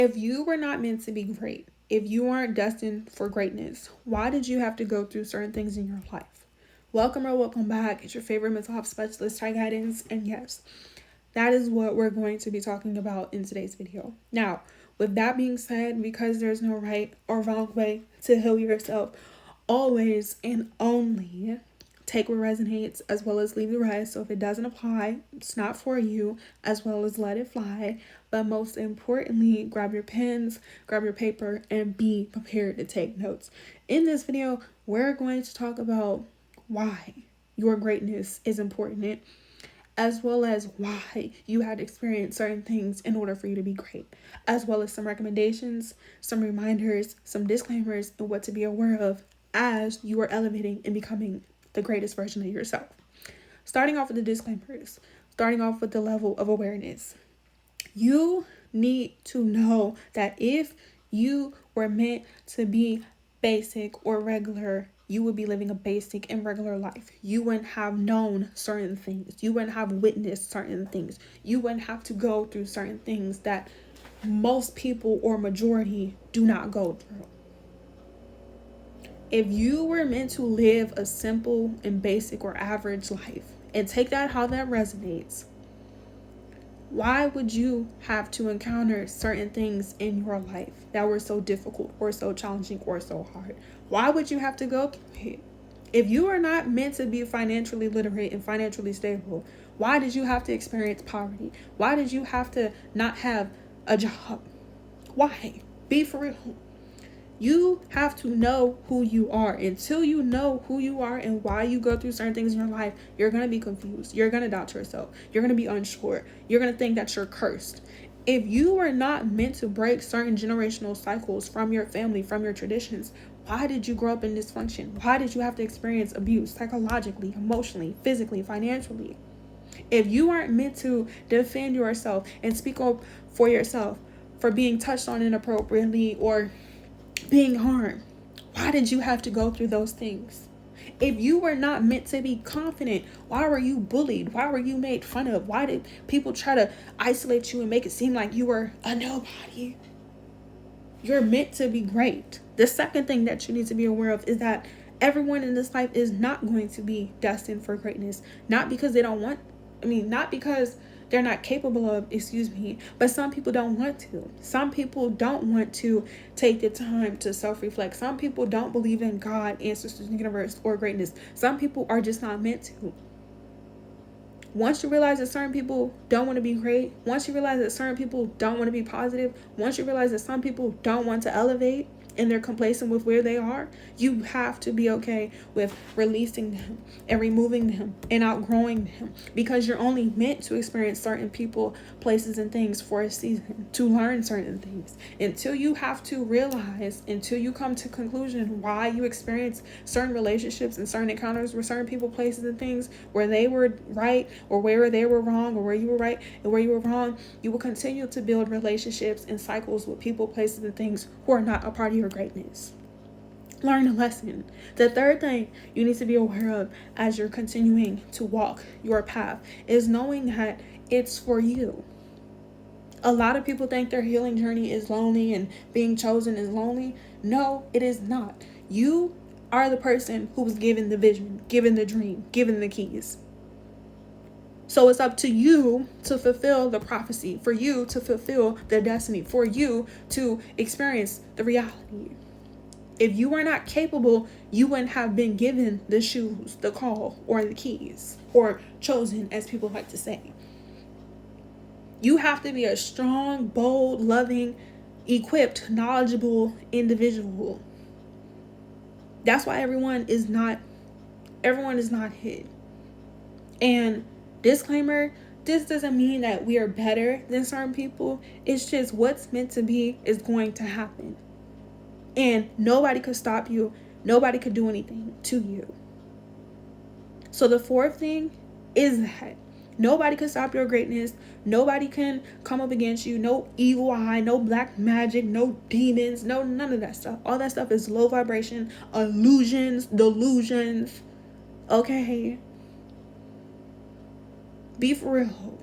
If you were not meant to be great, if you aren't destined for greatness, why did you have to go through certain things in your life? Welcome or welcome back. It's your favorite mental health specialist, Ty Guidance. And yes, that is what we're going to be talking about in today's video. Now, with that being said, because there's no right or wrong way to heal yourself, always and only take what resonates as well as leave the rest. So if it doesn't apply, it's not for you, as well as let it fly. But most importantly, grab your pens, grab your paper, and be prepared to take notes. In this video, we're going to talk about why your greatness is important, as well as why you had to experience certain things in order for you to be great, as well as some recommendations, some reminders, some disclaimers, and what to be aware of as you are elevating and becoming the greatest version of yourself. Starting off with the disclaimers, starting off with the level of awareness. You need to know that if you were meant to be basic or regular, you would be living a basic and regular life. You wouldn't have known certain things. You wouldn't have witnessed certain things. You wouldn't have to go through certain things that most people or majority do not go through. If you were meant to live a simple and basic or average life, and take that how that resonates, why would you have to encounter certain things in your life that were so difficult or so challenging or so hard? Why would you have to go through it? If you are not meant to be financially literate and financially stable, why did you have to experience poverty? Why did you have to not have a job? Why? Be for real. You have to know who you are. Until you know who you are and why you go through certain things in your life, you're going to be confused. You're going to doubt yourself. You're going to be unsure. You're going to think that you're cursed. If you are not meant to break certain generational cycles from your family, from your traditions, why did you grow up in dysfunction? Why did you have to experience abuse psychologically, emotionally, physically, financially? If you aren't meant to defend yourself and speak up for yourself for being touched on inappropriately or being harmed, why did you have to go through those things? If you were not meant to be confident, why were you bullied? Why were you made fun of? Why did people try to isolate you and make it seem like you were a nobody? You're meant to be great. The second thing that you need to be aware of is that everyone in this life is not going to be destined for greatness. Not because not because they're not capable of, but some people don't want to. Some people don't want to take the time to self-reflect. Some people don't believe in God, ancestors, the universe, or greatness. Some people are just not meant to. Once you realize that certain people don't want to be great, once you realize that certain people don't want to be positive, once you realize that some people don't want to elevate, and they're complacent with where they are, you have to be okay with releasing them and removing them and outgrowing them, because you're only meant to experience certain people, places, and things for a season, to learn certain things. Until you have to realize, until you come to conclusion why you experience certain relationships and certain encounters with certain people, places, and things where they were right or where they were wrong, or where you were right and where you were wrong, you will continue to build relationships and cycles with people, places, and things who are not a part of your greatness. Learn a lesson. The third thing you need to be aware of as you're continuing to walk your path is knowing that it's for you. A lot of people think their healing journey is lonely and being chosen is lonely. No, it is not. You are the person who was given the vision, given the dream, given the keys. So it's up to you to fulfill the prophecy, for you to fulfill the destiny, for you to experience the reality. If you were not capable, you wouldn't have been given the shoes, the call, or the keys, or chosen, as people like to say. You have to be a strong, bold, loving, equipped, knowledgeable individual. That's why everyone is not hid. And disclaimer, this doesn't mean that we are better than certain people. It's just what's meant to be is going to happen. And nobody could stop you. Nobody could do anything to you. So the fourth thing is that nobody can stop your greatness. Nobody can come up against you. No evil eye, no black magic, no demons, no none of that stuff. All that stuff is low vibration, illusions, delusions. Okay? Be for real.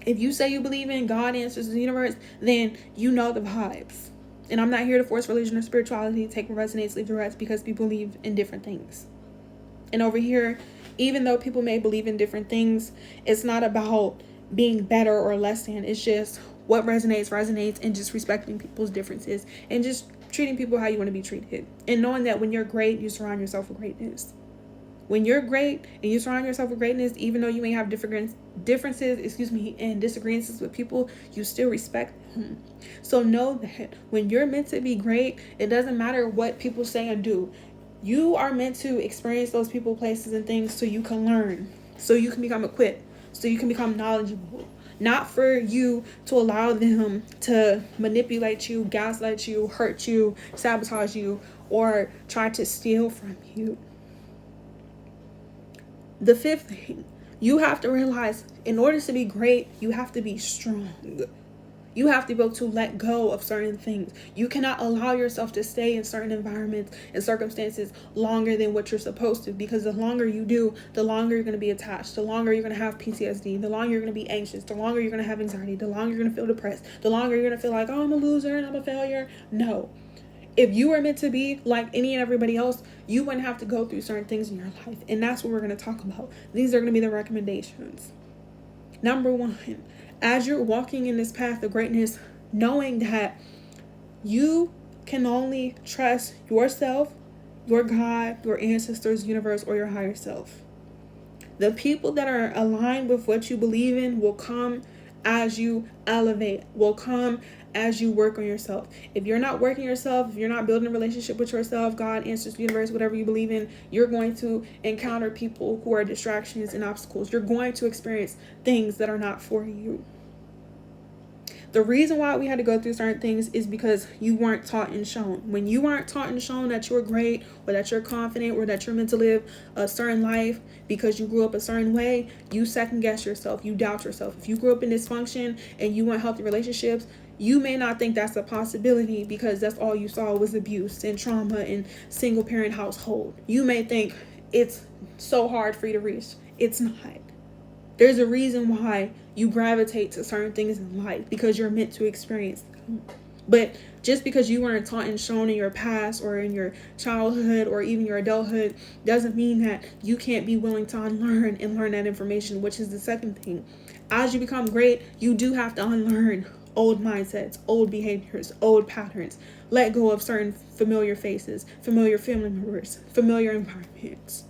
If you say you believe in God, answers the universe, then you know the vibes. And I'm not here to force religion or spirituality. Take what resonates, leave the rest, because people believe in different things. And over here, even though people may believe in different things, it's not about being better or less than. It's just what resonates, and just respecting people's differences and just treating people how you want to be treated. And knowing that when you're great, you surround yourself with greatness. When you're great and you surround yourself with greatness, even though you may have differences, and disagreements with people, you still respect them. So know that when you're meant to be great, it doesn't matter what people say and do. You are meant to experience those people, places, and things so you can learn, so you can become equipped, so you can become knowledgeable. Not for you to allow them to manipulate you, gaslight you, hurt you, sabotage you, or try to steal from you. The fifth thing, you have to realize, in order to be great, you have to be strong. You have to be able to let go of certain things. You cannot allow yourself to stay in certain environments and circumstances longer than what you're supposed to, because the longer you do, the longer you're going to be attached, the longer you're going to have PTSD, the longer you're going to be anxious, the longer you're going to have anxiety, the longer you're going to feel depressed, the longer you're going to feel like, oh, I'm a loser and I'm a failure. No. If you were meant to be like any and everybody else, you wouldn't have to go through certain things in your life. And that's what we're going to talk about. These are going to be the recommendations. Number one, as you're walking in this path of greatness, knowing that you can only trust yourself, your God, your ancestors, universe, or your higher self. The people that are aligned with what you believe in will come as you elevate, will come as you work on yourself. If you're not working yourself, if you're not building a relationship with yourself, God, ancestors, universe, whatever you believe in, you're going to encounter people who are distractions and obstacles. You're going to experience things that are not for you. The reason why we had to go through certain things is because you weren't taught and shown. When you aren't taught and shown that you're great, or that you're confident, or that you're meant to live a certain life because you grew up a certain way, you second guess yourself, you doubt yourself. If you grew up in dysfunction and you want healthy relationships, you may not think that's a possibility because that's all you saw was abuse and trauma and single parent household. You may think it's so hard for you to reach. It's not. There's a reason why you gravitate to certain things in life, because you're meant to experience them. But just because you weren't taught and shown in your past or in your childhood or even your adulthood doesn't mean that you can't be willing to unlearn and learn that information, which is the second thing. As you become great, you do have to unlearn old mindsets, old behaviors, old patterns. Let go of certain familiar faces, familiar family members, familiar environments.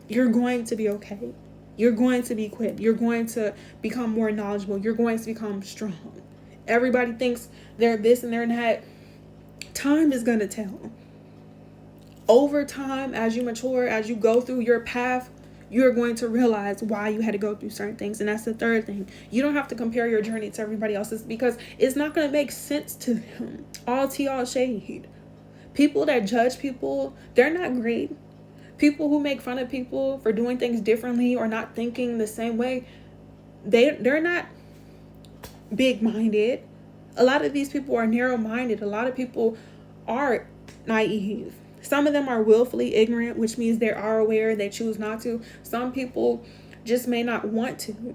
You're going to be okay. You're going to be equipped. You're going to become more knowledgeable. You're going to become strong. Everybody thinks they're this and they're that. Time is going to tell. Over time, as you mature, as you go through your path, you're going to realize why you had to go through certain things. And that's the third thing. You don't have to compare your journey to everybody else's, because it's not going to make sense to them. All tea, all shade. People that judge people, they're not great. People who make fun of people for doing things differently or not thinking the same way, they're not big-minded. A lot of these people are narrow-minded. A lot of people are naive. Some of them are willfully ignorant, which means they are aware, they choose not to. Some people just may not want to.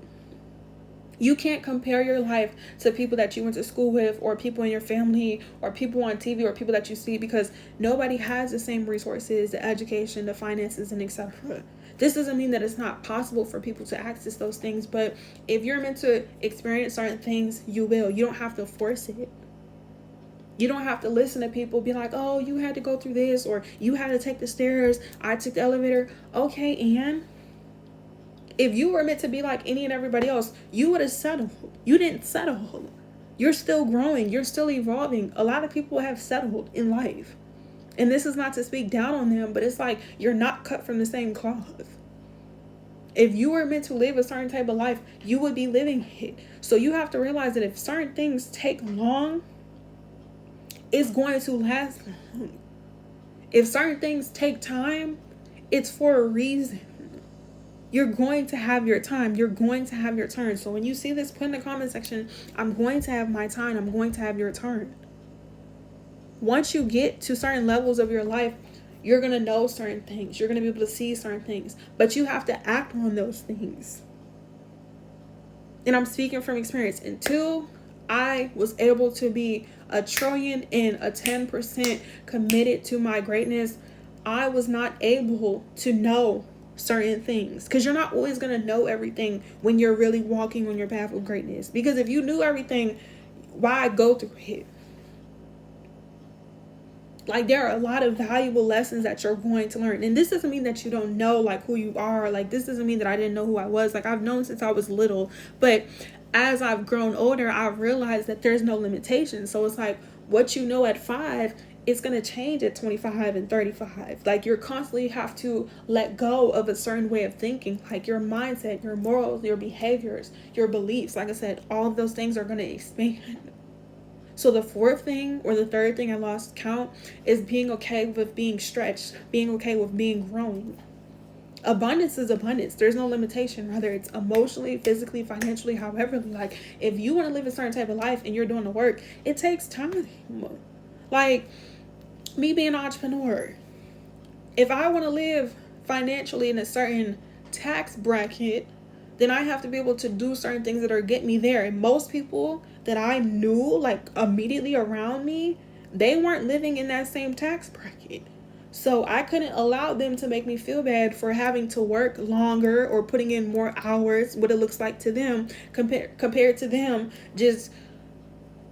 You can't compare your life to people that you went to school with, or people in your family, or people on TV, or people that you see, because nobody has the same resources, the education, the finances, and etc. This doesn't mean that it's not possible for people to access those things, but if you're meant to experience certain things, you will. You don't have to force it. You don't have to listen to people be like, oh, you had to go through this, or you had to take the stairs, I took the elevator. Okay, and if you were meant to be like any and everybody else, you would have settled. You didn't settle. You're still growing. You're still evolving. A lot of people have settled in life. And this is not to speak down on them, but it's like you're not cut from the same cloth. If you were meant to live a certain type of life, you would be living it. So you have to realize that if certain things take long, it's going to last long. If certain things take time, it's for a reason. You're going to have your time. You're going to have your turn. So when you see this, put in the comment section, I'm going to have my time. I'm going to have your turn. Once you get to certain levels of your life, you're going to know certain things. You're going to be able to see certain things. But you have to act on those things. And I'm speaking from experience. Until I was able to be a trillion and a 10% committed to my greatness, I was not able to know certain things, because you're not always going to know everything when you're really walking on your path of greatness. Because if you knew everything, why go through it? Like, there are a lot of valuable lessons that you're going to learn. And this doesn't mean that you don't know, like, who you are. Like, this doesn't mean that I didn't know who I was. Like, I've known since I was little. But as I've grown older, I've realized that there's no limitation. So it's like, what you know at 5, it's going to change at 25 and 35. Like, you're constantly have to let go of a certain way of thinking. Like, your mindset, your morals, your behaviors, your beliefs. Like I said, all of those things are going to expand. So the fourth thing, or the third thing, I lost count, is being okay with being stretched, being okay with being grown. Abundance is abundance. There's no limitation, whether it's emotionally, physically, financially, however. Like, if you want to live a certain type of life and you're doing the work, it takes time. Like, me being an entrepreneur, if I want to live financially in a certain tax bracket, then I have to be able to do certain things that are getting me there. And most people that I knew, like, immediately around me, they weren't living in that same tax bracket. So I couldn't allow them to make me feel bad for having to work longer or putting in more hours, what it looks like to them, compared to them just,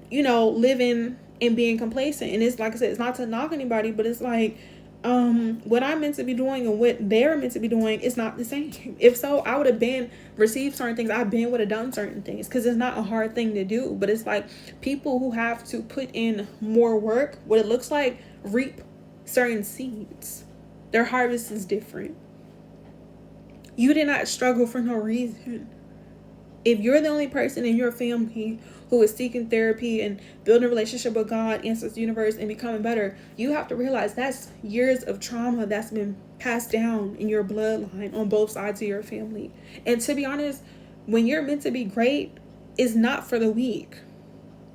living and being complacent. And it's like I said, it's not to knock anybody, but it's like, what I'm meant to be doing and what they're meant to be doing is not the same. If so, I would have received certain things. I would have done certain things, because it's not a hard thing to do. But it's like, people who have to put in more work, what it looks like, reap certain seeds. Their harvest is different. You did not struggle for no reason. If you're the only person in your family who is seeking therapy and building a relationship with God, ancestors, universe, and becoming better, you have to realize that's years of trauma that's been passed down in your bloodline on both sides of your family. And to be honest, when you're meant to be great, it's not for the weak.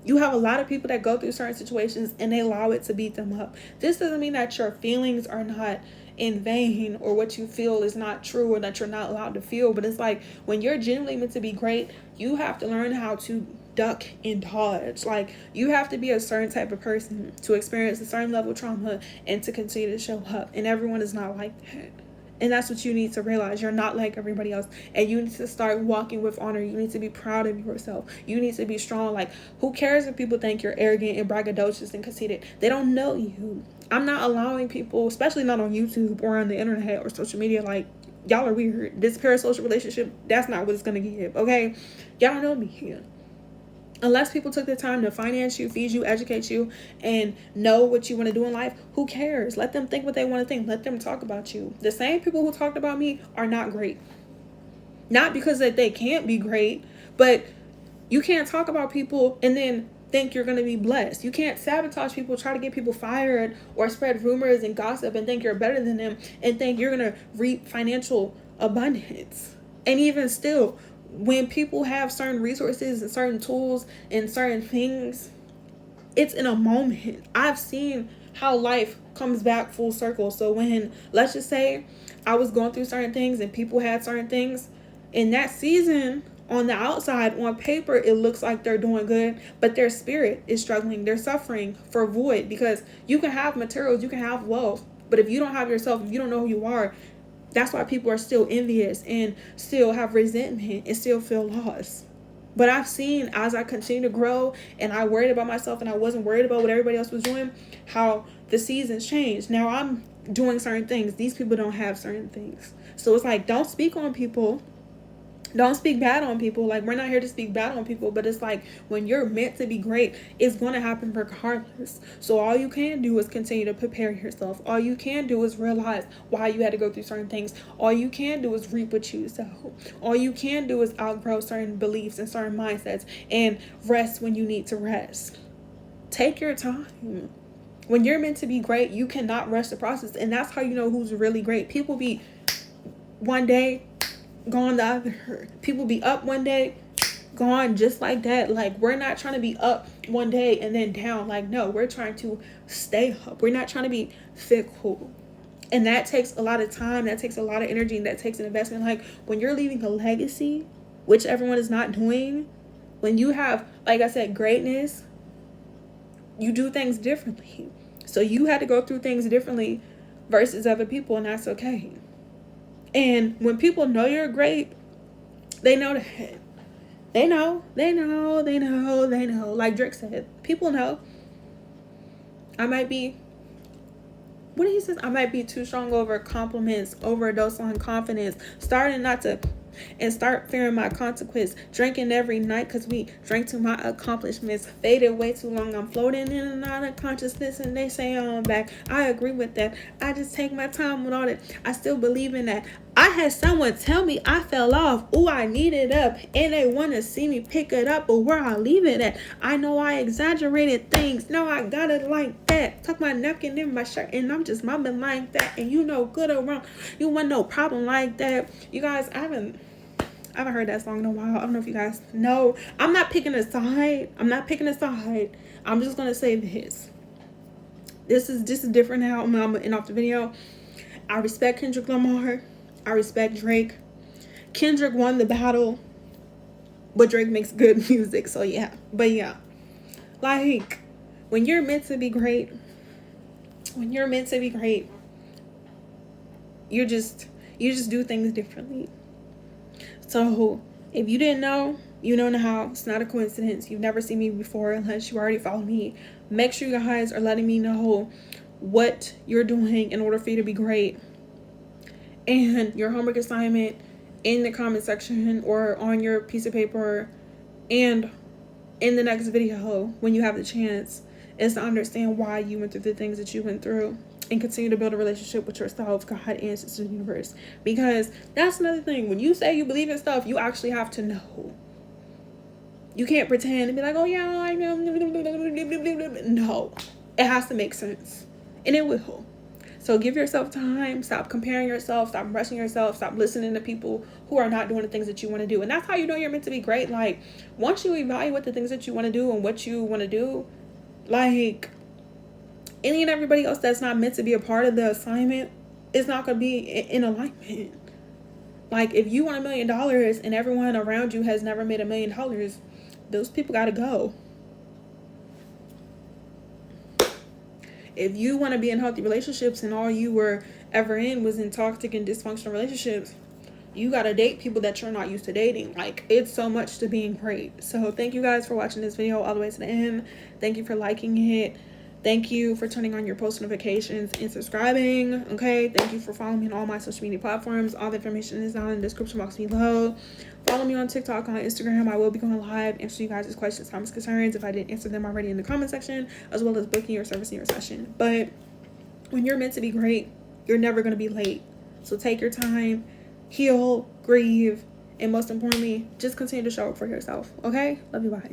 You have a lot of people that go through certain situations and they allow it to beat them up. This doesn't mean that your feelings are not in vain, or what you feel is not true, or that you're not allowed to feel. But it's like, when you're genuinely meant to be great, you have to learn how to duck and dodge. Like, you have to be a certain type of person to experience a certain level of trauma and to continue to show up. And everyone is not like that. And that's what you need to realize. You're not like everybody else. And you need to start walking with honor. You need to be proud of yourself. You need to be strong. Like, who cares if people think you're arrogant and braggadocious and conceited? They don't know you. I'm not allowing people, especially not on YouTube or on the internet or social media, like, y'all are weird. This parasocial relationship, that's not what it's going to give, okay? Y'all don't know me here. Unless people took the time to finance you, feed you, educate you, and know what you want to do in life, who cares? Let them think what they want to think. Let them talk about you. The same people who talked about me are not great. Not because that they can't be great, but you can't talk about people and then think you're going to be blessed. You can't sabotage people, try to get people fired, or spread rumors and gossip and think you're better than them and think you're going to reap financial abundance. And even still, when people have certain resources and certain tools and certain things, it's in a moment. I've seen how life comes back full circle. So when, let's just say, I was going through certain things and people had certain things, in that season, on the outside, on paper, it looks like they're doing good, but their spirit is struggling. They're suffering for void, because you can have materials, you can have wealth, but if you don't have yourself, if you don't know who you are, that's why people are still envious and still have resentment and still feel lost. But I've seen, as I continue to grow and I worried about myself and I wasn't worried about what everybody else was doing, how the seasons changed. Now I'm doing certain things. These people don't have certain things. So it's like, don't speak on people. Don't speak bad on people. Like, we're not here to speak bad on people, but it's like, when you're meant to be great, it's going to happen regardless. So all you can do is continue to prepare yourself. All you can do is realize why you had to go through certain things. All you can do is reap what you sow. All you can do is outgrow certain beliefs and certain mindsets and rest when you need to rest. Take your time. When you're meant to be great, you cannot rush the process. And that's how you know who's really great. People be one day gone the other. People be up one day, gone just like that. Like, we're not trying to be up one day and then down. Like, no, we're trying to stay up. We're not trying to be fickle. And that takes a lot of time. That takes a lot of energy. And that takes an investment. Like, when you're leaving a legacy, which everyone is not doing. When you have, like I said, greatness, you do things differently. So you had to go through things differently versus other people, and that's okay. And when people know you're great, they know that. They know. Like Drake said, people know. I might be, what he says, I might be too strong over compliments, overdose on confidence, starting not to, and start fearing my consequence, drinking every night because we drank to my accomplishments, faded way too long, I'm floating in and out of consciousness and they say I'm back. I agree with that. I just take my time with all that. I still believe in that. I had someone tell me I fell off. Ooh, I need it up. And they want to see me pick it up. But where I leave it at? I know I exaggerated things. No, I got it like that. Tuck my napkin in my shirt. And I'm just mobbing like that. And you know, good or wrong, you want no problem like that. You guys, I haven't heard that song in a while. I don't know if you guys know. I'm not picking a side. I'm just going to say this. This is different now. I'm going to end off the video. I respect Kendrick Lamar. I respect Drake. Kendrick won the battle, but Drake makes good music, so yeah. But yeah, like, when you're meant to be great, you just do things differently. So if you didn't know, you know now. It's not a coincidence. You've never seen me before unless you already follow me. Make sure you guys are letting me know what you're doing in order for you to be great. And your homework assignment in the comment section or on your piece of paper and in the next video when you have the chance is to understand why you went through the things that you went through and continue to build a relationship with yourself, God, and Sister Universe. Because that's another thing. When you say you believe in stuff, you actually have to know. You can't pretend and be like, oh yeah, I know. No, it has to make sense, and it will. So give yourself time. Stop comparing yourself. Stop rushing yourself. Stop listening to people who are not doing the things that you want to do. And that's how you know you're meant to be great. Like, once you evaluate the things that you want to do and what you want to do, like, any and everybody else that's not meant to be a part of the assignment is not going to be in alignment. Like, if you want $1 million and everyone around you has never made $1 million, those people got to go. If you want to be in healthy relationships and all you were ever in was in toxic and dysfunctional relationships, you got to date people that you're not used to dating. Like, it's so much to being great. So thank you guys for watching this video all the way to the end. Thank you for liking it. Thank you for turning on your post notifications and subscribing. Okay, thank you for following me on all my social media platforms. All the information is down in the description box below. Follow me on TikTok, on Instagram. I will be going live, answer you guys' questions, comments, concerns if I didn't answer them already in the comment section, as well as booking or servicing your session. But when you're meant to be great, you're never going to be late. So take your time, heal, grieve, and most importantly, just continue to show up for yourself. Okay, love you, bye.